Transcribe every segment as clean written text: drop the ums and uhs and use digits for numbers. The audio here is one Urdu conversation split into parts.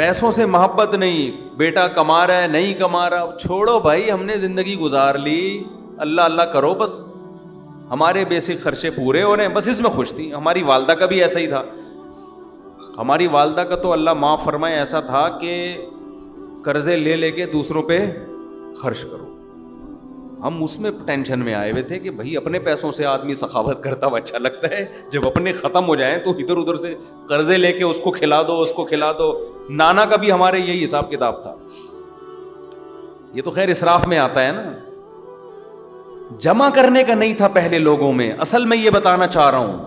پیسوں سے محبت نہیں, بیٹا کما رہا ہے نہیں کما رہا, چھوڑو بھائی, ہم نے زندگی گزار لی, اللہ اللہ کرو, بس ہمارے بیسک خرچے پورے ہو رہے ہیں, بس اس میں خوش تھی. ہماری والدہ کا بھی ایسا ہی تھا. ہماری والدہ کا تو اللہ معاف فرمائے ایسا تھا کہ قرضے لے لے کے دوسروں پہ خرچ کرو. ہم اس میں ٹینشن میں آئے ہوئے تھے کہ بھائی اپنے پیسوں سے آدمی سخاوت کرتا ہوا اچھا لگتا ہے, جب اپنے ختم ہو جائیں تو ادھر ادھر سے قرضے لے کے اس کو کھلا دو, اس کو کھلا دو. نانا کا بھی ہمارے یہی حساب کتاب تھا. یہ تو خیر اسراف میں آتا ہے نا, جمع کرنے کا نہیں تھا پہلے لوگوں میں. اصل میں یہ بتانا چاہ رہا ہوں,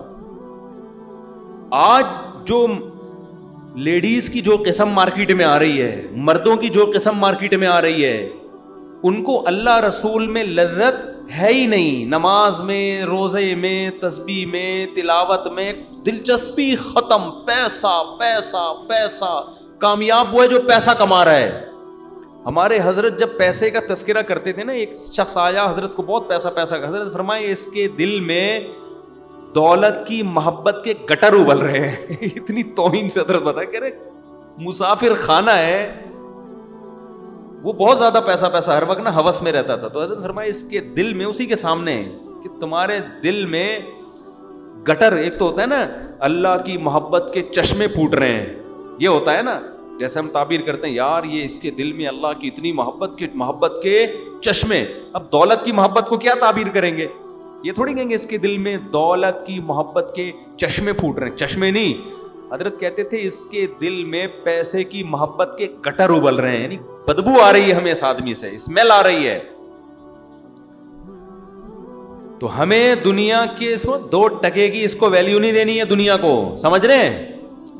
آج جو لیڈیز کی جو قسم مارکیٹ میں آ رہی ہے, مردوں کی جو قسم مارکیٹ میں آ رہی ہے, ان کو اللہ رسول میں لذت ہے ہی نہیں. نماز میں, روزے میں, تسبیح میں, تلاوت میں دلچسپی ختم. پیسہ پیسہ پیسہ, کامیاب وہ ہے جو پیسہ کما رہا ہے. ہمارے حضرت جب پیسے کا تذکرہ کرتے تھے نا, ایک شخص آیا حضرت کو, بہت پیسہ پیسہ کا, حضرت فرمائے اس کے دل میں دولت کی محبت کے گٹر ابل رہے ہیں. اتنی توہین سے حضرت بتا کہ مسافر خانہ ہے, وہ بہت زیادہ پیسہ پیسہ ہر وقت نا ہوس میں رہتا تھا. تو حضرت فرمائے اس کے دل میں, اسی کے سامنے ہے کہ تمہارے دل میں گٹر, ایک تو ہوتا ہے نا اللہ کی محبت کے چشمے پھوٹ رہے ہیں, یہ ہوتا ہے نا, جیسے ہم تعبیر کرتے ہیں یار یہ اس کے دل میں اللہ کی اتنی محبت کے چشمے. اب دولت کی محبت کو کیا تعبیر کریں گے, یہ تھوڑی کہیں گے اس کے دل میں دولت کی محبت کے چشمے پھوٹ رہے ہیں. چشمے نہیں, حضرت کہتے تھے اس کے دل میں پیسے کی محبت کے گٹر ابل رہے ہیں, یعنی بدبو آ رہی ہے ہمیں اس آدمی سے, اسمیل آ رہی ہے. تو ہمیں دنیا کے 2 ٹکے کی اس کو ویلیو نہیں دینی ہے. دنیا کو سمجھ رہے ہیں,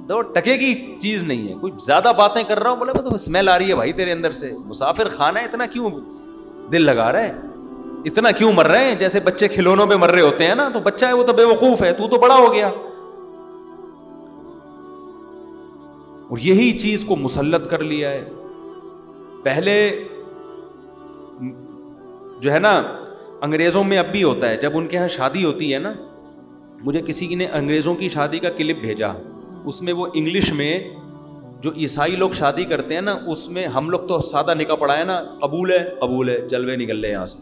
2 ٹکے کی چیز نہیں ہے. کوئی زیادہ باتیں کر رہا ہوں, بولے تو اسمیل آ رہی ہے بھائی تیرے اندر سے. مسافر خانہ ہے, اتنا کیوں دل لگا رہا ہے, اتنا کیوں مر رہے ہیں؟ جیسے بچے کھلونوں پہ مر رہے ہوتے ہیں نا, تو بچہ ہے وہ تو بے وقوف ہے, تو بڑا ہو گیا. اور یہی چیز کو مسلط کر لیا ہے. پہلے جو ہے نا انگریزوں میں اب بھی ہوتا ہے, جب ان کے ہاں شادی ہوتی ہے نا, مجھے کسی نے انگریزوں کی شادی کا کلپ بھیجا, اس میں وہ انگلش میں جو عیسائی لوگ شادی کرتے ہیں نا, اس میں ہم لوگ تو سادہ نکاح پڑھا ہے نا, قبول ہے قبول ہے, جلوے نکل لے یہاں سے.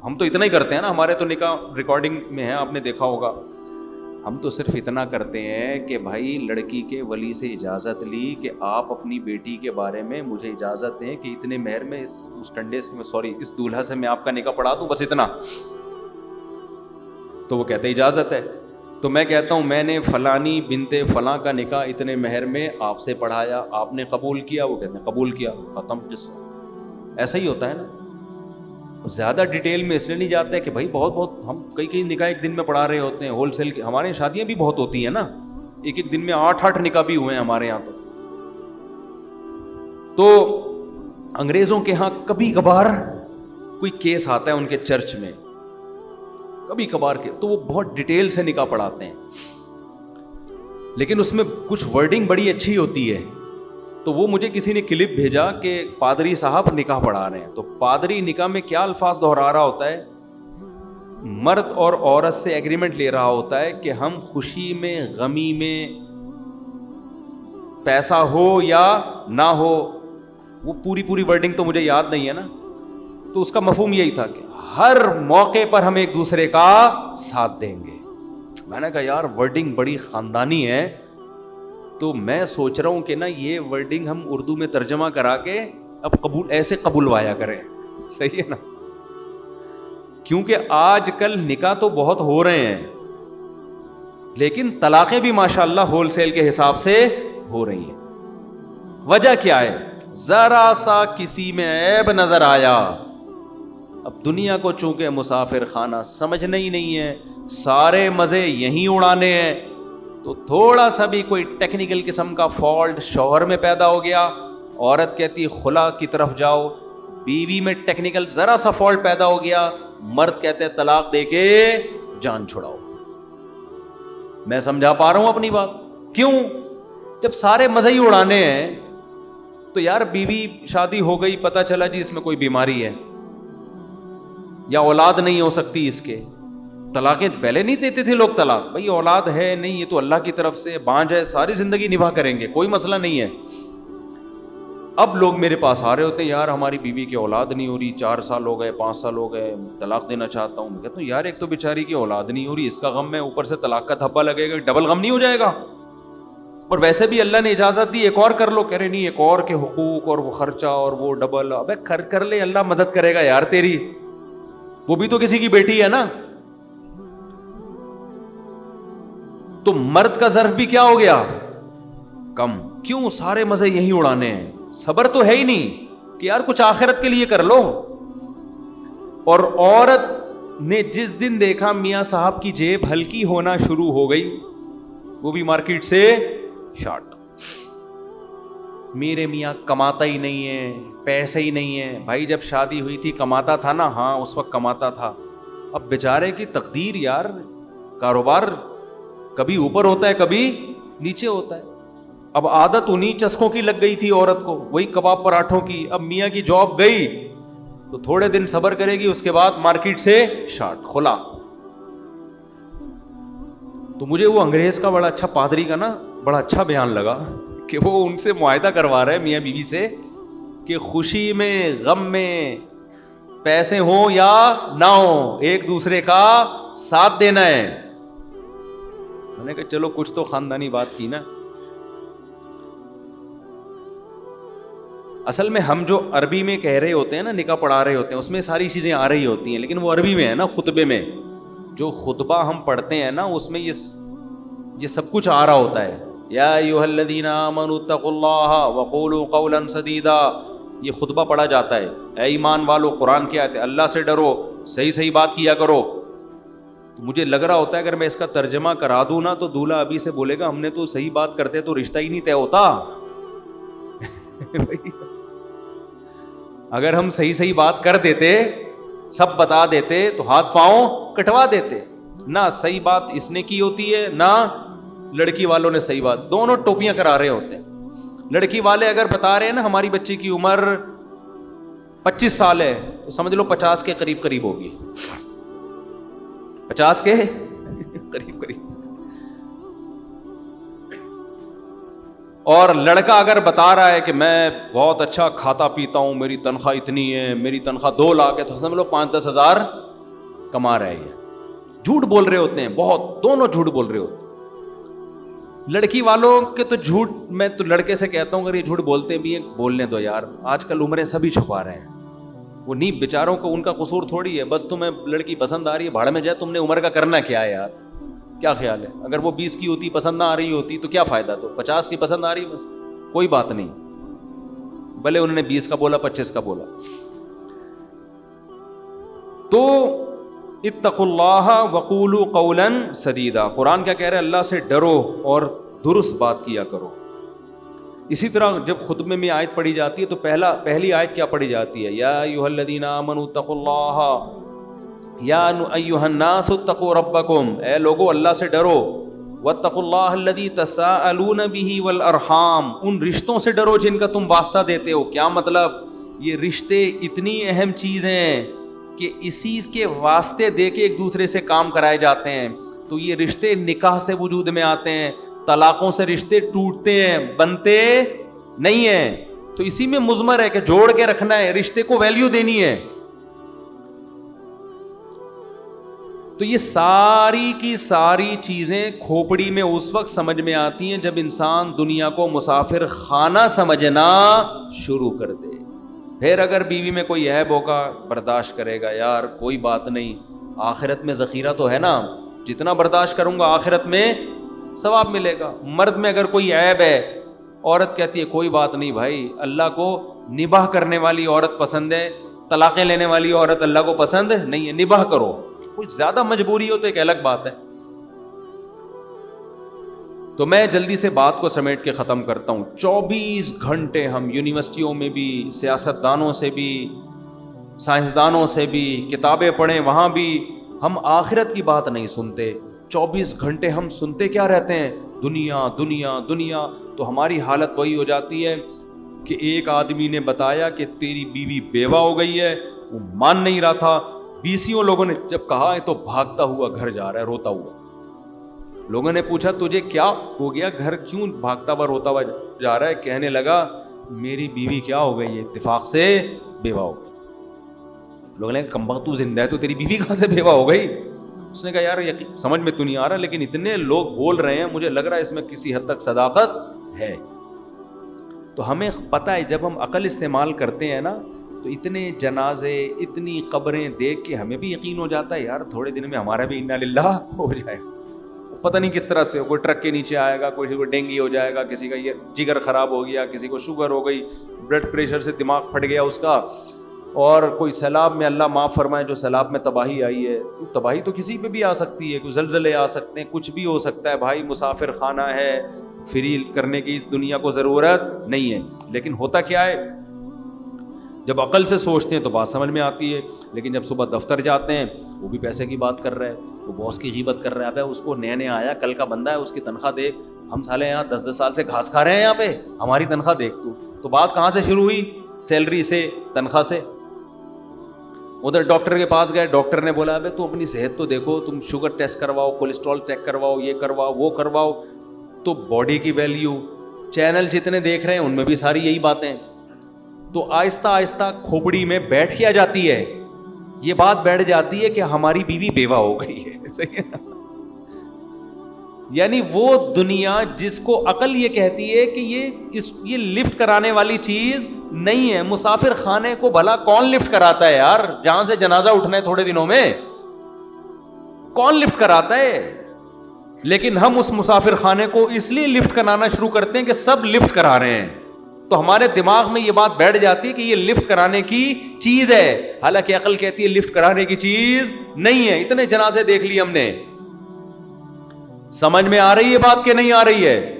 ہم تو اتنا ہی کرتے ہیں نا, ہمارے تو نکاح ریکارڈنگ میں ہے, آپ نے دیکھا ہوگا. ہم تو صرف اتنا کرتے ہیں کہ بھائی لڑکی کے ولی سے اجازت لی کہ آپ اپنی بیٹی کے بارے میں مجھے اجازت دیں کہ اتنے مہر میں اس ٹنڈے سے, اس دولہا سے میں آپ کا نکاح پڑھا دوں, بس اتنا. تو وہ کہتے اجازت ہے. تو میں کہتا ہوں میں نے فلانی بنت فلاں کا نکاح اتنے مہر میں آپ سے پڑھایا, آپ نے قبول کیا, وہ کہتے ہیں قبول کیا, ختم قصہ. ایسا ہی ہوتا ہے نا. زیادہ ڈیٹیل میں اس لیے نہیں جاتے کہ بھائی بہت ہم کئی نکاح ایک دن میں پڑھا رہے ہوتے ہیں, ہول سیل کی. ہمارے شادیاں بھی بہت ہوتی ہیں نا, ایک دن میں 8 نکاح بھی ہوئے ہیں ہمارے یہاں. تو انگریزوں کے ہاں کبھی کبھار کوئی کیس آتا ہے ان کے چرچ میں, کبھی کبھار کے, تو وہ بہت ڈیٹیل سے نکاح پڑھاتے ہیں, لیکن اس میں کچھ ورڈنگ بڑی اچھی ہوتی ہے. تو وہ مجھے کسی نے کلپ بھیجا کہ پادری صاحب نکاح پڑھا رہے ہیں, تو پادری نکاح میں کیا الفاظ دہرا رہا ہوتا ہے, مرد اور عورت سے ایگریمنٹ لے رہا ہوتا ہے کہ ہم خوشی میں غمی میں پیسہ ہو یا نہ ہو, وہ پوری ورڈنگ تو مجھے یاد نہیں ہے نا. تو اس کا مفہوم یہی تھا کہ ہر موقع پر ہم ایک دوسرے کا ساتھ دیں گے. میں نے کہا یار ورڈنگ بڑی خاندانی ہے, تو میں سوچ رہا ہوں کہ نا یہ ورڈنگ ہم اردو میں ترجمہ کرا کے اب ایسے قبولوایا کریں, صحیح ہے نا. کیونکہ آج کل نکاح تو بہت ہو رہے ہیں, لیکن طلاقیں بھی ماشاءاللہ ہول سیل کے حساب سے ہو رہی ہیں. وجہ کیا ہے؟ ذرا سا کسی میں عیب نظر آیا. اب دنیا کو چونکہ مسافر خانہ سمجھنا ہی نہیں ہے, سارے مزے یہیں اڑانے ہیں, تو تھوڑا سا بھی کوئی ٹیکنیکل قسم کا فالٹ شوہر میں پیدا ہو گیا, عورت کہتی خلا کی طرف جاؤ, بیوی میں ٹیکنیکل ذرا سا فالٹ پیدا ہو گیا, مرد کہتے طلاق دے کے جان چھڑاؤ. میں سمجھا پا رہا ہوں اپنی بات؟ کیوں؟ جب سارے مزے ہی اڑانے ہیں تو یار بیوی شادی ہو گئی, پتہ چلا جی اس میں کوئی بیماری ہے یا اولاد نہیں ہو سکتی اس کے, طلاقیں پہلے نہیں دیتے تھے لوگ طلاق, بھائی اولاد ہے نہیں, یہ تو اللہ کی طرف سے, بانجھ ہے, ساری زندگی نبھا کریں گے, کوئی مسئلہ نہیں ہے. اب لوگ میرے پاس آ رہے ہوتے ہیں, یار ہماری بیوی کی اولاد نہیں ہو رہی, 4 سال ہو گئے, 5 سال ہو گئے, طلاق دینا چاہتا ہوں. میں کہتا ہوں یار ایک تو بیچاری کی اولاد نہیں ہو رہی, اس کا غم ہے, اوپر سے طلاق کا دھبا لگے گا, ڈبل غم نہیں ہو جائے گا؟ اور ویسے بھی اللہ نے اجازت دی ایک اور کر لو. کہہ رہے نہیں, ایک اور کے حقوق اور وہ خرچہ اور وہ ڈبل. ابے کر لے, اللہ مدد کرے گا یار تیری, وہ بھی تو کسی کی بیٹی ہے نا. تو مرد کا ظرف بھی کیا ہو گیا, کم. کیوں سارے مزے یہی اڑانے ہیں؟ صبر تو ہے ہی نہیں کہ یار کچھ آخرت کے لیے کر لو. اور عورت نے جس دن دیکھا میاں صاحب کی جیب ہلکی ہونا شروع ہو گئی, وہ بھی مارکیٹ سے شارٹ. میرے میاں کماتا ہی نہیں ہے, پیسے ہی نہیں ہے. بھائی جب شادی ہوئی تھی کماتا تھا نا, ہاں اس وقت کماتا تھا. اب بیچارے کی تقدیر یار, کاروبار کبھی اوپر ہوتا ہے کبھی نیچے ہوتا ہے. اب عادت انہی چسکوں کی لگ گئی تھی عورت کو, وہی کباب پراٹھوں کی. اب میاں کی جاب گئی تو تھوڑے دن صبر کرے گی, اس کے بعد مارکیٹ سے شارٹ کھلا. تو مجھے وہ انگریز کا بڑا اچھا پادری کا نا بڑا اچھا بیان لگا کہ وہ ان سے معاہدہ کروا رہے ہیں میاں بیوی سے کہ خوشی میں غم میں پیسے ہوں یا نہ ہوں ایک دوسرے کا ساتھ دینا ہے. میں نے کہا چلو کچھ تو خاندانی بات کی نا. اصل میں ہم جو عربی میں کہہ رہے ہوتے ہیں نا, نکاح پڑھا رہے ہوتے ہیں, اس میں ساری چیزیں آ رہی ہوتی ہیں, لیکن وہ عربی میں ہے نا. خطبے میں جو خطبہ ہم پڑھتے ہیں نا, اس میں یہ سب کچھ آ رہا ہوتا ہے. یا ایھا الذین آمنوا اتقوا اللہ وقولوا قولا سدیدا, یہ خطبہ پڑھا جاتا ہے. اے ایمان والو, قرآن کی آیت ہے, اللہ سے ڈرو, صحیح بات کیا کرو. تو مجھے لگ رہا ہوتا ہے اگر میں اس کا ترجمہ کرا دوں نا تو دولہا ابھی سے بولے گا ہم نے تو صحیح بات کرتے تو رشتہ ہی نہیں طے ہوتا. اگر ہم صحیح بات کر دیتے, سب بتا دیتے تو ہاتھ پاؤں کٹوا دیتے. نہ صحیح بات اس نے کی ہوتی ہے, نہ لڑکی والوں نے صحیح بات. دونوں ٹوپیاں کرا رہے ہوتے ہیں. لڑکی والے اگر بتا رہے ہیں نا ہماری بچی کی عمر 25 سال ہے, تو سمجھ لو 50 کے قریب ہوگی. 50 کے قریب. اور لڑکا اگر بتا رہا ہے کہ میں بہت اچھا کھاتا پیتا ہوں, میری تنخواہ اتنی ہے, میری تنخواہ 2 لاکھ ہے, تو سمجھ لو 5-10 ہزار کما رہا ہے. یہ جھوٹ بول رہے ہوتے ہیں بہت, دونوں جھوٹ بول رہے ہوتے ہیں. لڑکی والوں کے تو جھوٹ, میں تو لڑکے سے کہتا ہوں اگر یہ جھوٹ بولتے بھی ہیں بولنے دو یار, آج کل عمریں سبھی چھپا رہے ہیں. وہ نہیں بیچاروں کو, ان کا قصور تھوڑی ہے, بس تمہیں لڑکی پسند آ رہی ہے, بھاڑ میں جائے, تم نے عمر کا کرنا کیا ہے یار, کیا خیال ہے؟ اگر وہ 20 کی ہوتی, پسند نہ آ رہی ہوتی تو کیا فائدہ, تو 50 کی پسند آ رہی, بس کوئی بات نہیں, بھلے انہوں نے 20 کا بولا 25 کا بولا. تو اتقوا اللہ وقولوا قولا سدیدا, قرآن کیا کہہ رہا ہے, اللہ سے ڈرو اور درست بات کیا کرو. اسی طرح جب خطبے میں آیت پڑھی جاتی ہے تو پہلی آیت کیا پڑھی جاتی ہے, یا ایھا الذین آمنوا اتقوا اللہ یا ایھا الناس اتقوا ربکم, اے لوگو اللہ سے ڈرو, واتقوا اللہ الذی تساءلون بہ والارحام, ان رشتوں سے ڈرو جن کا تم واسطہ دیتے ہو. کیا مطلب؟ یہ رشتے اتنی اہم چیز ہیں کہ اسی کے واسطے دے کے ایک دوسرے سے کام کرائے جاتے ہیں. تو یہ رشتے نکاح سے وجود میں آتے ہیں, طلاقوں سے رشتے ٹوٹتے ہیں, بنتے نہیں ہیں. تو اسی میں مضمر ہے کہ جوڑ کے رکھنا ہے, رشتے کو ویلیو دینی ہے. تو یہ ساری کی ساری چیزیں کھوپڑی میں اس وقت سمجھ میں آتی ہیں جب انسان دنیا کو مسافر خانہ سمجھنا شروع کر دے. پھر اگر بیوی میں کوئی عیب ہوگا برداشت کرے گا, یار کوئی بات نہیں, آخرت میں ذخیرہ تو ہے نا, جتنا برداشت کروں گا آخرت میں ثواب ملے گا. مرد میں اگر کوئی عیب ہے, عورت کہتی ہے کوئی بات نہیں بھائی, اللہ کو نباہ کرنے والی عورت پسند ہے, طلاقیں لینے والی عورت اللہ کو پسند نہیں ہے, نباہ کرو. کچھ زیادہ مجبوری ہو تو ایک الگ بات ہے. تو میں جلدی سے بات کو سمیٹ کے ختم کرتا ہوں. 24 گھنٹے ہم یونیورسٹیوں میں بھی, سیاستدانوں سے بھی, سائنسدانوں سے بھی کتابیں پڑھیں, وہاں بھی ہم آخرت کی بات نہیں سنتے. 24 گھنٹے ہم سنتے کیا رہتے ہیں, دنیا دنیا دنیا. تو ہماری حالت وہی ہو جاتی ہے کہ ایک آدمی نے بتایا کہ تیری بیوی بیوہ ہو گئی ہے, وہ مان نہیں رہا تھا. 20 لوگوں نے جب کہا ہے تو بھاگتا ہوا گھر جا رہا ہے روتا ہوا. لوگوں نے پوچھا تجھے کیا ہو گیا, گھر کیوں بھاگتا ہوا روتا ہوا جا رہا ہے؟ کہنے لگا میری بیوی کیا ہو گئی ہے؟ اتفاق سے بیوہ ہو گئی. لوگوں نے کہا کمبخت تو زندہ ہے تو تیری بیوی کہاں سے بیوہ ہو گئی؟ اس نے کہا یار سمجھ میں تو نہیں آ رہا، لیکن اتنے لوگ بول رہے ہیں، مجھے لگ رہا ہے اس میں کسی حد تک صداقت ہے. تو ہمیں پتہ ہے جب ہم عقل استعمال کرتے ہیں نا تو اتنے جنازے، اتنی قبریں دیکھ کے ہمیں بھی یقین ہو جاتا ہے یار تھوڑے دن میں ہمارا بھی انا للہ ہو جائے. پتہ نہیں کس طرح سے، کوئی ٹرک کے نیچے آئے گا، کوئی کو ڈینگی ہو جائے گا، کسی کا یہ جگر خراب ہو گیا، کسی کو شوگر ہو گئی، بلڈ پریشر سے دماغ پھٹ گیا اس کا، اور کوئی سیلاب میں، اللہ معاف فرمائے جو سیلاب میں تباہی آئی ہے، تباہی تو کسی پہ بھی آ سکتی ہے، کوئی زلزلے آ سکتے ہیں، کچھ بھی ہو سکتا ہے بھائی. مسافر خانہ ہے، فری کرنے کی دنیا کو ضرورت نہیں ہے. لیکن ہوتا کیا ہے جب عقل سے سوچتے ہیں تو بات سمجھ میں آتی ہے، لیکن جب صبح دفتر جاتے ہیں وہ بھی پیسے کی بات کر رہا ہے، وہ باس کی غیبت کر رہا ہے، اس کو نیا نیا آیا کل کا بندہ ہے، اس کی تنخواہ دیکھ، ہم سالے یہاں 10 سال سے گھاس کھا رہے ہیں یہاں پہ، ہماری تنخواہ دیکھ تو بات کہاں سے شروع ہوئی؟ سیلری سے، تنخواہ سے. ادھر ڈاکٹر کے پاس گئے، ڈاکٹر نے بولا ابے تم اپنی صحت تو دیکھو، تم شوگر ٹیسٹ کرواؤ، کولیسٹرول چیک کرواؤ، یہ کرواؤ وہ کرواؤ. تو باڈی کی ویلیو، چینل جتنے دیکھ رہے ہیں ان میں بھی ساری یہی باتیں. تو آہستہ آہستہ کھوپڑی میں بیٹھ کیا جاتی ہے، یہ بات بیٹھ جاتی ہے کہ ہماری بیوی بیوہ ہو گئی ہے. صحیح ہے نا؟ یعنی وہ دنیا جس کو عقل یہ کہتی ہے کہ یہ لفٹ کرانے والی چیز نہیں ہے. مسافر خانے کو بھلا کون لفٹ کراتا ہے یار؟ جہاں سے جنازہ اٹھنا ہے تھوڑے دنوں میں کون لفٹ کراتا ہے؟ لیکن ہم اس مسافر خانے کو اس لیے لفٹ کرانا شروع کرتے ہیں کہ سب لفٹ کرا رہے ہیں، تو ہمارے دماغ میں یہ بات بیٹھ جاتی ہے کہ یہ لفٹ کرانے کی چیز ہے، حالانکہ عقل کہتی ہے لفٹ کرانے کی چیز نہیں ہے. اتنے جنازے دیکھ لیے ہم نے. سمجھ میں آ رہی ہے بات کہ نہیں آ رہی ہے؟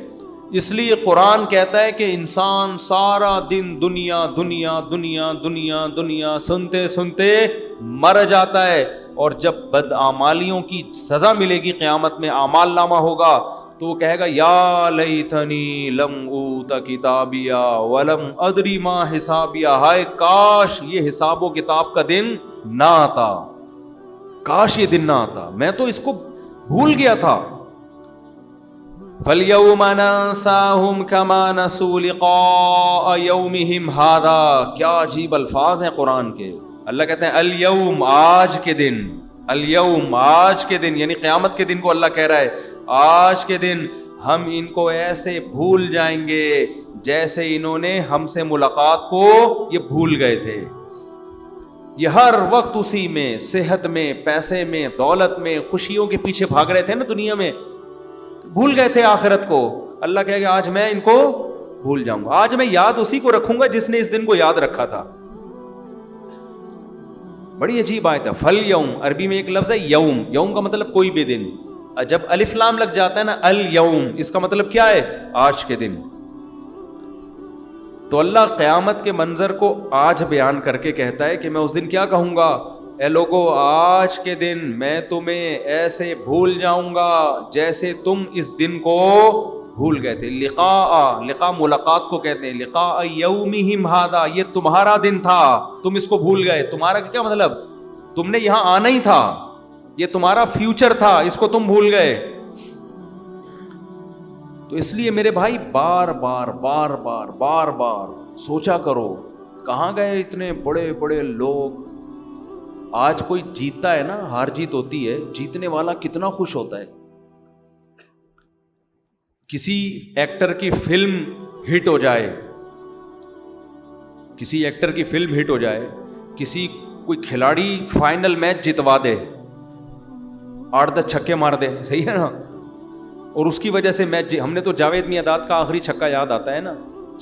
اس لیے قرآن کہتا ہے کہ انسان سارا دن دنیا دنیا دنیا دنیا دنیا سنتے سنتے مر جاتا ہے، اور جب بدعمالیوں کی سزا ملے گی قیامت میں، اعمال نامہ ہوگا، تو وہ کہے گا یا لیتنی لم اوت کتابیا ولم ادری ما حسابیا، ہائے کاش یہ حساب و کتاب کا دن نہ آتا، کاش یہ دن نہ آتا، میں تو اس کو بھول گیا تھا. فَالْيَوْمَ نَنْسَاهُمْ كَمَا نَسُوا لِقَاءَ يَوْمِهِمْ هَذَا. کیا عجیب الفاظ ہیں قرآن کے. اللہ کہتے ہیں الیوم، آج کے دن، الیوم آج کے دن، یعنی قیامت کے دن کو اللہ کہہ رہا ہے آج کے دن ہم ان کو ایسے بھول جائیں گے جیسے انہوں نے ہم سے ملاقات کو یہ بھول گئے تھے. یہ ہر وقت اسی میں، صحت میں، پیسے میں، دولت میں، خوشیوں کے پیچھے بھاگ رہے تھے نا دنیا میں، بھول گئے تھے آخرت کو. اللہ کہے گا آج میں ان کو بھول جاؤں گا، آج میں یاد اسی کو رکھوں گا جس نے اس دن کو یاد رکھا تھا. بڑی عجیب آیت ہے. فَالْيَوْمَ عربی میں ایک لفظ ہے یوم، یوم کا مطلب کوئی بھی دن. جب الف لام لگ جاتا ہے نا الیوم، اس کا مطلب کیا ہے؟ آج کے دن. تو اللہ قیامت کے منظر کو آج بیان کر کے کہتا ہے کہ میں اس دن کیا کہوں گا؟ اے لوگو آج کے دن میں تمہیں ایسے بھول جاؤں گا جیسے تم اس دن کو بھول گئے تھے. لقاء ملاقات کو کہتے ہیں. لقاء یومہم ھذا، یہ تمہارا دن تھا، تم اس کو بھول گئے. تمہارا کیا مطلب؟ تم نے یہاں آنا ہی تھا، یہ تمہارا فیوچر تھا، اس کو تم بھول گئے. تو اس لیے میرے بھائی بار بار بار بار بار بار سوچا کرو کہاں گئے اتنے بڑے بڑے لوگ. آج کوئی جیتتا ہے نا، ہار جیت ہوتی ہے، جیتنے والا کتنا خوش ہوتا ہے. کسی ایکٹر کی فلم ہٹ ہو جائے، کسی ایکٹر کی فلم ہٹ ہو جائے، کسی کوئی کھلاڑی فائنل میچ جتوا دے، 8-10 چھکے مار دے، صحیح ہے نا، اور اس کی وجہ سے میچ ہم نے تو جاوید میاں کا آخری چھکا یاد آتا ہے نا،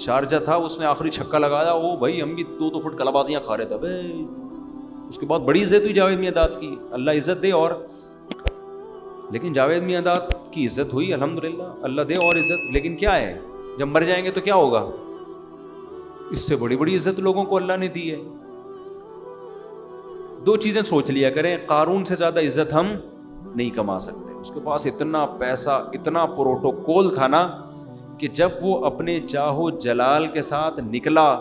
شارجہ تھا، اس نے آخری چھکا لگایا، وہ بھائی ہم بھی 2 فٹ کلابازیاں کھا رہے تھے. اس کے بعد بڑی عزت ہوئی جاوید میاں کی، اللہ عزت دے. اور لیکن جاوید میاں کی عزت ہوئی الحمدللہ، اللہ دے اور عزت. لیکن کیا ہے جب مر جائیں گے تو کیا ہوگا؟ اس سے بڑی بڑی عزت لوگوں کو اللہ نے دی ہے. 2 چیزیں سوچ لیا کریں، قارون سے زیادہ عزت ہم نہیں کما سکتے. اس کے پاس اتنا پیسہ، اتنا پروٹوکول تھا نا کہ جب وہ اپنے چاہو جلال کے ساتھ نکلا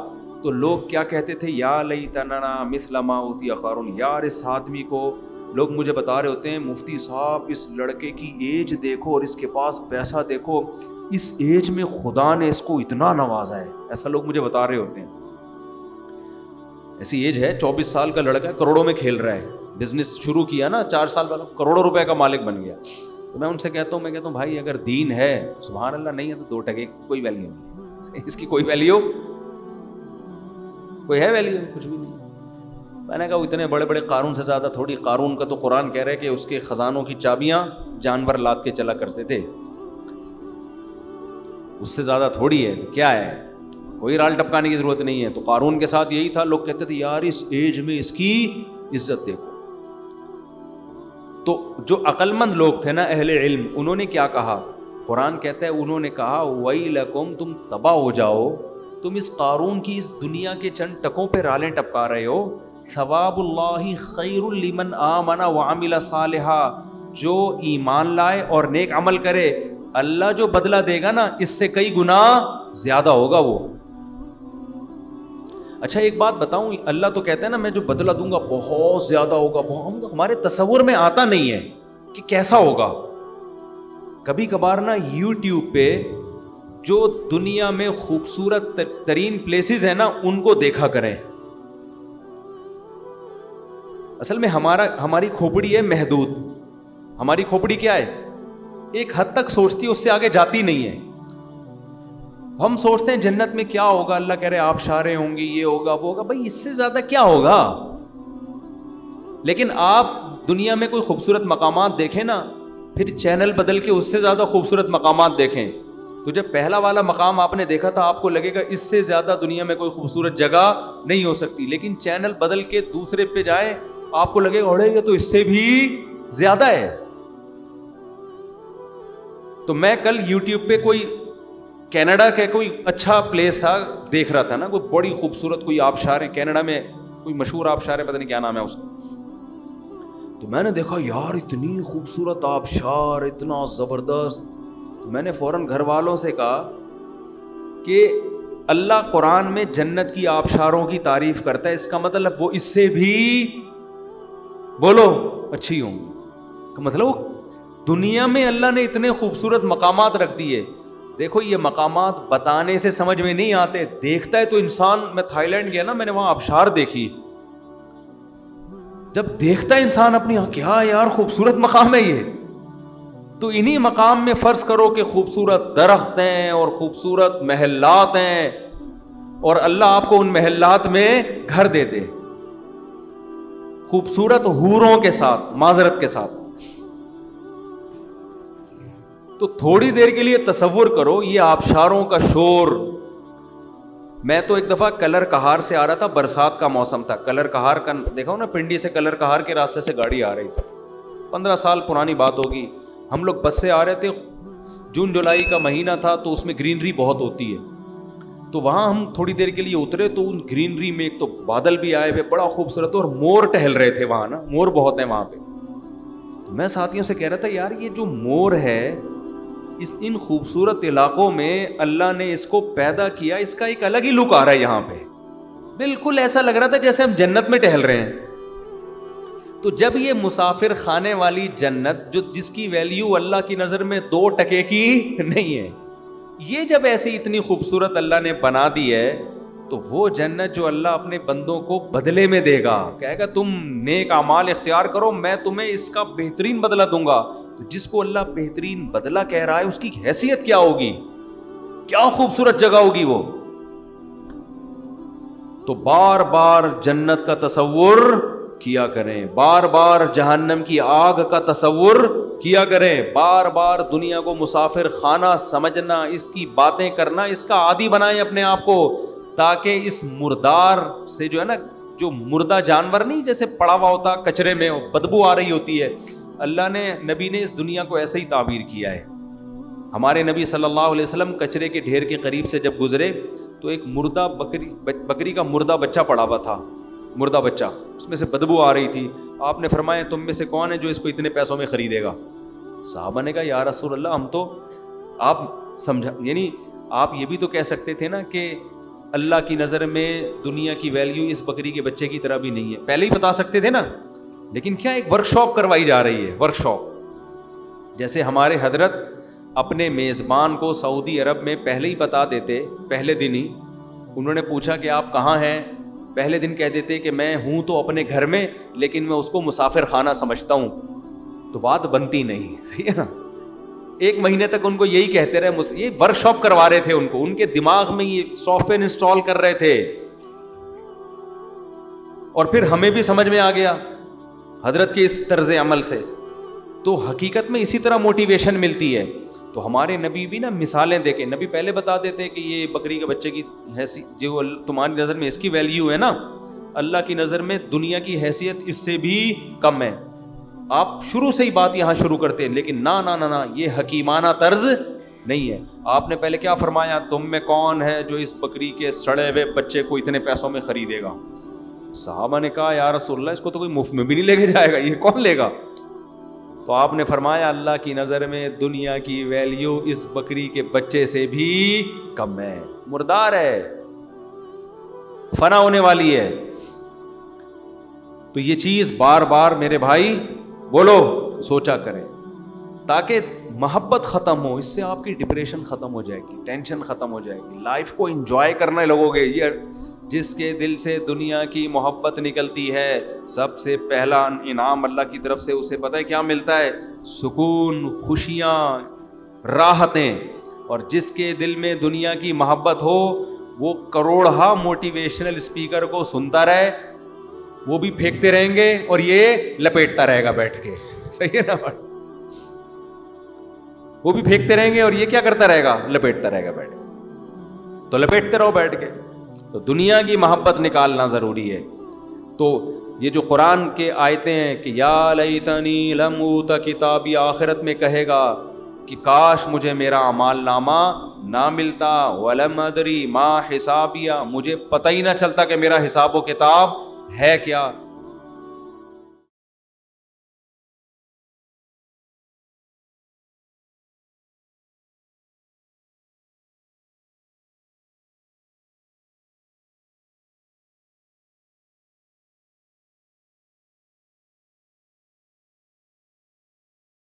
تو لوگ کیا کہتے تھے؟ یا لیتنا مثل ما اوتی قارون. یار اس آدمی کو، لوگ مجھے بتا رہے ہوتے ہیں مفتی صاحب اس لڑکے کی ایج دیکھو اور اس کے پاس پیسہ دیکھو، اس ایج میں خدا نے اس کو اتنا نوازا ہے. ایسا لوگ مجھے بتا رہے ہوتے ہیں. ایسی ایج ہے, 24 سال کا لڑکا کروڑوں میں کھیل رہا ہے, بزنس شروع کیا نا 4 سال والا, کروڑوں روپے کا مالک بن گیا. تو میں ان سے کہتا ہوں بھائی اگر دین ہے سبحان اللہ, نہیں ہے تو 2 ٹکے کوئی ویلیو نہیں ہے, اس کی کوئی ویلیو, کوئی ہے ویلیو؟ کچھ بھی نہیں. میں نے کہا وہ اتنے بڑے بڑے قارون سے زیادہ تھوڑی. قارون کا تو قرآن کہہ رہے کہ اس کے خزانوں کی چابیاں جانور لاد کے چلا کرتے تھے, اس سے زیادہ تھوڑی ہے. کیا ہے, کوئی رال ٹپکانے کی ضرورت نہیں ہے. تو قارون کے ساتھ یہی تھا, لوگ کہتے تھے یار اس ایج میں اس کی عزت دیکھو. تو جو عقل مند لوگ تھے نا اہل علم, انہوں نے کیا کہا؟ قرآن کہتا ہے انہوں نے کہا وَيْلَكُمْ, تم تباہ ہو جاؤ, تم اس قارون کی اس دنیا کے چند ٹکوں پہ رالیں ٹپکا رہے ہو. ثواب اللہ خیر لمن آمن وعمل صالحا, جو ایمان لائے اور نیک عمل کرے, اللہ جو بدلہ دے گا نا اس سے کئی گنا زیادہ ہوگا وہ. اچھا ایک بات بتاؤں, اللہ تو کہتا ہے نا میں جو بدلہ دوں گا بہت زیادہ ہوگا, ہمارے تصور میں آتا نہیں ہے کہ کیسا ہوگا. کبھی کبھار نا یوٹیوب پہ جو دنیا میں خوبصورت ترین پلیسز ہیں نا ان کو دیکھا کریں. اصل میں ہماری کھوپڑی ہے محدود. ہماری کھوپڑی کیا ہے, ایک حد تک سوچتی ہے, اس سے آگے جاتی نہیں ہے. ہم سوچتے ہیں جنت میں کیا ہوگا, اللہ کہہ رہے آبشاریں ہوں گی, یہ ہوگا وہ ہوگا. بھائی اس سے زیادہ کیا ہوگا؟ لیکن آپ دنیا میں کوئی خوبصورت مقامات دیکھیں نا, پھر چینل بدل کے اس سے زیادہ خوبصورت مقامات دیکھیں, تو جب پہلا والا مقام آپ نے دیکھا تھا آپ کو لگے گا اس سے زیادہ دنیا میں کوئی خوبصورت جگہ نہیں ہو سکتی. لیکن چینل بدل کے دوسرے پہ جائے آپ کو لگے گا اڑے یہ تو اس سے بھی زیادہ ہے. تو میں کل یوٹیوب پہ کوئی کینیڈا کا کوئی اچھا پلیس تھا دیکھ رہا تھا نا, کوئی بڑی خوبصورت کوئی آبشار ہے کینیڈا میں, کوئی مشہور آبشار ہے, پتہ نہیں کیا نام ہے اس کا. تو میں نے دیکھا یار اتنی خوبصورت آبشار, اتنا زبردست. تو میں نے فوراً گھر والوں سے کہا کہ اللہ قرآن میں جنت کی آبشاروں کی تعریف کرتا ہے, اس کا مطلب وہ اس سے بھی بولو اچھی ہوں گی. کا مطلب دنیا میں اللہ نے اتنے خوبصورت مقامات رکھ دیے. دیکھو یہ مقامات بتانے سے سمجھ میں نہیں آتے, دیکھتا ہے تو انسان. میں تھائی لینڈ گیا نا, میں نے وہاں آبشار دیکھی, جب دیکھتا ہے انسان اپنی کیا یار خوبصورت مقام ہے یہ. تو انہی مقام میں فرض کرو کہ خوبصورت درخت ہیں اور خوبصورت محلات ہیں, اور اللہ آپ کو ان محلات میں گھر دے دے خوبصورت حوروں کے ساتھ, معذرت کے ساتھ. تو تھوڑی دیر کے لیے تصور کرو یہ آبشاروں کا شور. میں تو ایک دفعہ کلر کہار سے آ رہا تھا, برسات کا موسم تھا. کلر کہار کا دیکھا ہو نا, پنڈی سے کلر کہار کے راستے سے گاڑی آ رہی تھی, 15 سال پرانی بات ہوگی. ہم لوگ بس سے آ رہے تھے, جون جولائی کا مہینہ تھا, تو اس میں گرینری بہت ہوتی ہے. تو وہاں ہم تھوڑی دیر کے لیے اترے تو ان گرینری میں ایک تو بادل بھی آئے ہوئے بڑا خوبصورت, اور مور ٹہل رہے تھے وہاں نا, مور بہت ہیں وہاں پہ. تو میں ساتھیوں سے کہہ رہا تھا یار یہ جو مور ہے ان خوبصورت علاقوں میں اللہ نے اس کو پیدا کیا, اس کا ایک الگ ہی لک آ رہا ہے یہاں پہ. بالکل ایسا لگ رہا تھا جیسے ہم جنت میں ٹہل رہے ہیں. تو جب یہ مسافر خانے والی جنت جس کی ویلیو اللہ کی نظر میں 2 ٹکے کی نہیں ہے, یہ جب ایسی اتنی خوبصورت اللہ نے بنا دی ہے, تو وہ جنت جو اللہ اپنے بندوں کو بدلے میں دے گا, کہے گا تم نیک اعمال اختیار کرو, میں تمہیں اس کا بہترین بدلہ دوں گا. تو جس کو اللہ بہترین بدلہ کہہ رہا ہے اس کی حیثیت کیا ہوگی, کیا خوبصورت جگہ ہوگی وہ. تو بار بار جنت کا تصور کیا کریں, بار بار جہنم کی آگ کا تصور کیا کریں, بار بار دنیا کو مسافر خانہ سمجھنا, اس کی باتیں کرنا, اس کا عادی بنائیں اپنے آپ کو, تاکہ اس مردار سے جو ہے نا, جو مردہ جانور نہیں جیسے پڑا ہوا ہوتا کچرے میں بدبو آ رہی ہوتی ہے, اللہ نے نبی نے اس دنیا کو ایسے ہی تعبیر کیا ہے. ہمارے نبی صلی اللہ علیہ وسلم کچرے کے ڈھیر کے قریب سے جب گزرے تو ایک مردہ بکری کا مردہ بچہ پڑا ہوا تھا, مردہ بچہ, اس میں سے بدبو آ رہی تھی. آپ نے فرمایا تم میں سے کون ہے جو اس کو اتنے پیسوں میں خریدے گا؟ صحابہ نے کہا یا رسول اللہ ہم تو, آپ سمجھا, یعنی آپ یہ بھی تو کہہ سکتے تھے نا کہ اللہ کی نظر میں دنیا کی ویلیو اس بکری کے بچے کی طرح بھی نہیں ہے, پہلے ہی بتا سکتے تھے نا. لیکن کیا ایک ورک شاپ کروائی جا رہی ہے, ورک شاپ. جیسے ہمارے حضرت اپنے میزبان کو سعودی عرب میں پہلے ہی بتا دیتے, پہلے دن ہی. انہوں نے پوچھا کہ آپ کہاں ہیں, پہلے دن کہہ دیتے کہ میں ہوں تو اپنے گھر میں, لیکن میں اس کو مسافر خانہ سمجھتا ہوں, تو بات بنتی نہیں. صحیح ہے نا. 1 مہینے تک ان کو یہی کہتے رہے, یہ ورک شاپ کروا رہے تھے ان کو, ان کے دماغ میں یہ سافٹ ویئر انسٹال کر رہے تھے. اور پھر ہمیں بھی سمجھ میں آ گیا حضرت کے اس طرز عمل سے. تو حقیقت میں اسی طرح موٹیویشن ملتی ہے. تو ہمارے نبی بھی نا مثالیں دے کے, نبی پہلے بتا دیتے کہ یہ بکری کے بچے کی حیثیت جو تمہاری نظر میں اس کی ویلیو ہے نا, اللہ کی نظر میں دنیا کی حیثیت اس سے بھی کم ہے. آپ شروع سے ہی بات یہاں شروع کرتے ہیں, لیکن نہ یہ حکیمانہ طرز نہیں ہے. آپ نے پہلے کیا فرمایا, تم میں کون ہے جو اس بکری کے سڑے ہوئے بچے کو اتنے پیسوں میں خریدے گا؟ صحابہ نے کہا یا رسول اللہ, اس کو تو کوئی مفت میں بھی نہیں لے کے جائے گا, یہ کون لے گا؟ تو آپ نے فرمایا اللہ کی نظر میں دنیا کی ویلیو اس بکری کے بچے سے بھی کم ہے, مردار ہے, فنا ہونے والی ہے. تو یہ چیز بار بار میرے بھائی بولو سوچا کریں, تاکہ محبت ختم ہو. اس سے آپ کی ڈپریشن ختم ہو جائے گی, ٹینشن ختم ہو جائے گی, لائف کو انجوائے کرنے لگو گے. یہ جس کے دل سے دنیا کی محبت نکلتی ہے, سب سے پہلا انعام اللہ کی طرف سے اسے پتہ ہے کیا ملتا ہے؟ سکون, خوشیاں, راحتیں. اور جس کے دل میں دنیا کی محبت ہو وہ کروڑہا موٹیویشنل اسپیکر کو سنتا رہے, وہ بھی پھینکتے رہیں گے اور یہ لپیٹتا رہے گا بیٹھ کے. صحیح ہے نا؟ وہ بھی پھینکتے رہیں گے اور یہ کیا کرتا رہے گا؟ لپیٹتا رہے گا بیٹھ کے. تو لپیٹتے رہو بیٹھ کے. تو دنیا کی محبت نکالنا ضروری ہے. تو یہ جو قرآن کے آیتیں ہیں کہ یا لیتنی لم اوت کتابی, آخرت میں کہے گا کہ کاش مجھے میرا اعمال نامہ نہ ملتا, ولم ادری ما حسابیہ, مجھے پتہ ہی نہ چلتا کہ میرا حساب و کتاب ہے کیا.